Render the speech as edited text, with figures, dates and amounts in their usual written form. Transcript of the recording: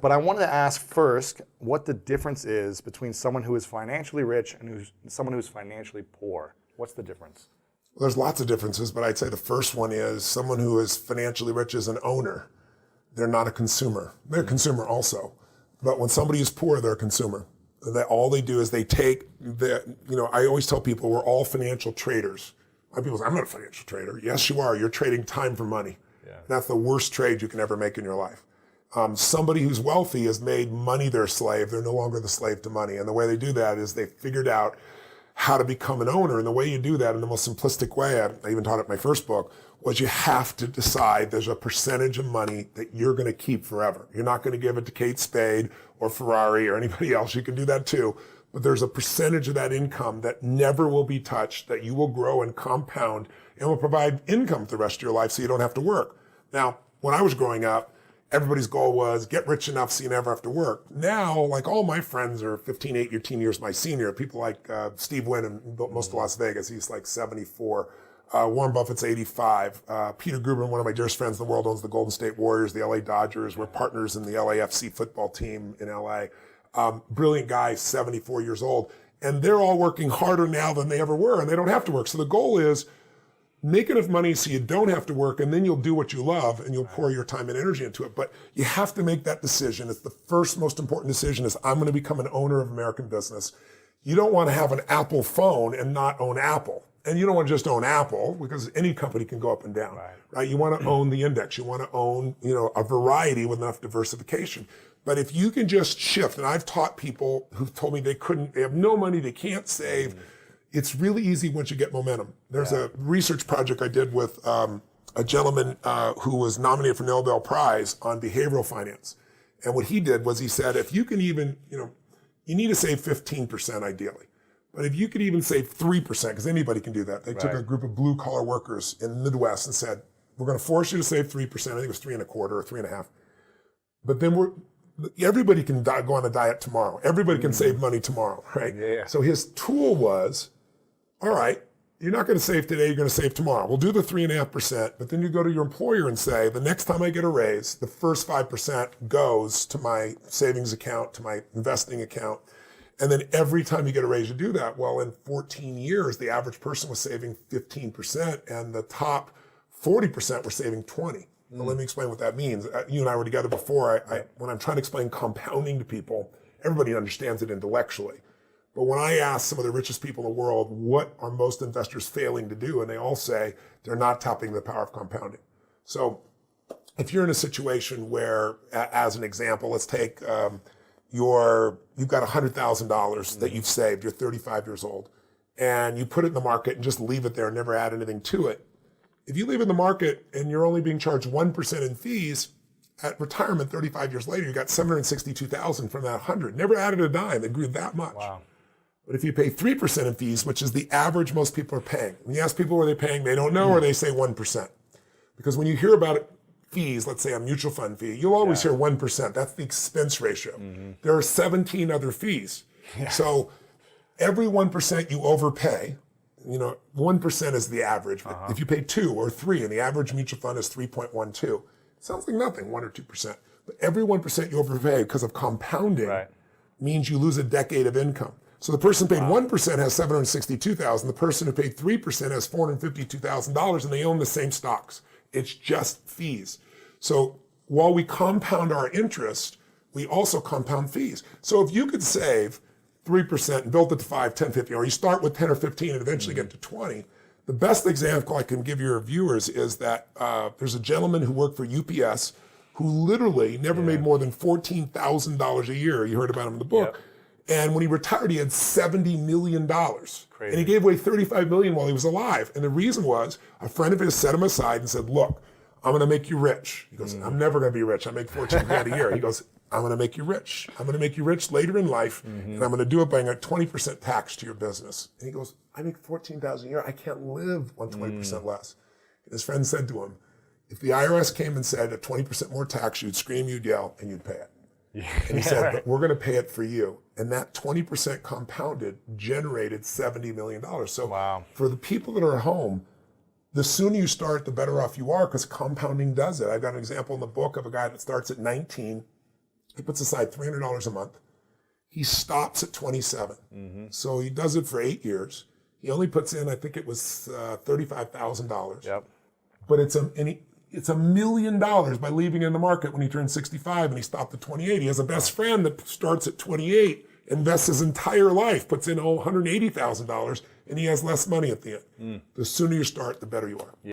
But I wanted to ask first what the difference is between someone who is financially rich and someone who's financially poor. What's the difference? Well, there's lots of differences, but I'd say the first one is someone who is financially rich is an owner. They're not a consumer. They're a consumer also. But when somebody is poor, they're a consumer. All they do is they take I always tell people we're all financial traders. A lot of people say, I'm not a financial trader. Yes, you are. You're trading time for money. Yeah. That's the worst trade you can ever make in your life. Somebody who's wealthy has made money their slave. They're no longer the slave to money. And the way they do that is they figured out how to become an owner. And the way you do that in the most simplistic way, I even taught it in my first book, was you have to decide there's a percentage of money that you're going to keep forever. You're not going to give it to Kate Spade or Ferrari or anybody else. You can do that too. But there's a percentage of that income that never will be touched, that you will grow and compound and will provide income for the rest of your life so you don't have to work. Now, when I was growing up, everybody's goal was get rich enough so you never have to work. Now, like all my friends are 15, 18 years my senior. People like Steve Wynn and built most of Las Vegas. He's like 74. Warren Buffett's 85. Peter Guber, one of my dearest friends in the world, owns the Golden State Warriors, the LA Dodgers. We're partners in the LAFC football team in LA. Brilliant guy, 74 years old. And they're all working harder now than they ever were, and they don't have to work. So the goal is make enough money so you don't have to work, and then you'll do what you love and you'll pour your time and energy into it. But you have to make that decision. It's the first most important decision is I'm going to become an owner of American business. You don't want to have an Apple phone and not own Apple. And you don't want to just own Apple because any company can go up and down, right? You want to own the index. You want to own, a variety with enough diversification. But if you can just shift, and I've taught people who've told me they have no money, they can't save. It's really easy once you get momentum. There's a research project I did with a gentleman who was nominated for Nobel Prize on behavioral finance. And what he did was he said, if you can even, you need to save 15% ideally. But if you could even save 3%, because anybody can do that. They took a group of blue collar workers in the Midwest and said, we're going to force you to save 3%. I think it was 3.25 or 3.5. But then everybody can go on a diet tomorrow. Everybody can save money tomorrow, right? Yeah. So his tool was, all right, you're not going to save today, you're going to save tomorrow. We'll do the 3.5%, but then you go to your employer and say, the next time I get a raise, the first 5% goes to my savings account, to my investing account. And then every time you get a raise, you do that. Well, in 14 years, the average person was saving 15%, and the top 40% were saving 20%. Well, let me explain what that means. You and I were together before. When I'm trying to explain compounding to people, everybody understands it intellectually. But when I ask some of the richest people in the world, what are most investors failing to do? And they all say they're not tapping the power of compounding. So if you're in a situation where, as an example, let's take you've got $100,000 that you've saved, you're 35 years old, and you put it in the market and just leave it there and never add anything to it. If you leave it in the market and you're only being charged 1% in fees, at retirement 35 years later, you got $762,000 from that 100. Never added a dime. It grew that much. Wow. But if you pay 3% in fees, which is the average most people are paying, when you ask people what they're paying, they don't know, or they say 1%. Because when you hear about it, fees, let's say a mutual fund fee, you'll always hear 1%. That's the expense ratio. Mm-hmm. There are 17 other fees. Yeah. So every 1% you overpay, 1% is the average. But if you pay 2 or 3, and the average mutual fund is 3.12, sounds like nothing, 1 or 2%. But every 1% you overpay because of compounding means you lose a decade of income. So the person who paid 1% has $762,000. The person who paid 3% has $452,000, and they own the same stocks. It's just fees. So while we compound our interest, we also compound fees. So if you could save 3% and build it to 5, 10, 15, or you start with 10 or 15 and eventually get to 20, the best example I can give your viewers is that there's a gentleman who worked for UPS who literally never made more than $14,000 a year. You heard about him in the book. Yep. And when he retired, he had $70 million. Crazy. And he gave away $35 million while he was alive. And the reason was a friend of his set him aside and said, look, I'm going to make you rich. He goes, I'm never going to be rich. I make 14 grand a year. He goes, I'm going to make you rich. I'm going to make you rich later in life. And I'm going to do it by a 20% tax to your business. And he goes, I make $14,000 a year. I can't live on 20% less. And his friend said to him, if the IRS came and said a 20% more tax, you'd scream, you'd yell, and you'd pay it. And he said, but we're going to pay it for you. And that 20% compounded generated $70 million. So for the people that are at home, the sooner you start, the better off you are, because compounding does it. I've got an example in the book of a guy that starts at 19 He puts aside $300 a month. He stops at 27. So he does it for 8 years. He only puts in, I think it was $35,000. Yep. But it's $1 million by leaving in the market when he turns 65 and he stopped at 28. He has a best friend that starts at 28, invests his entire life, puts in $180,000, and he has less money at the end. The sooner you start, the better you are.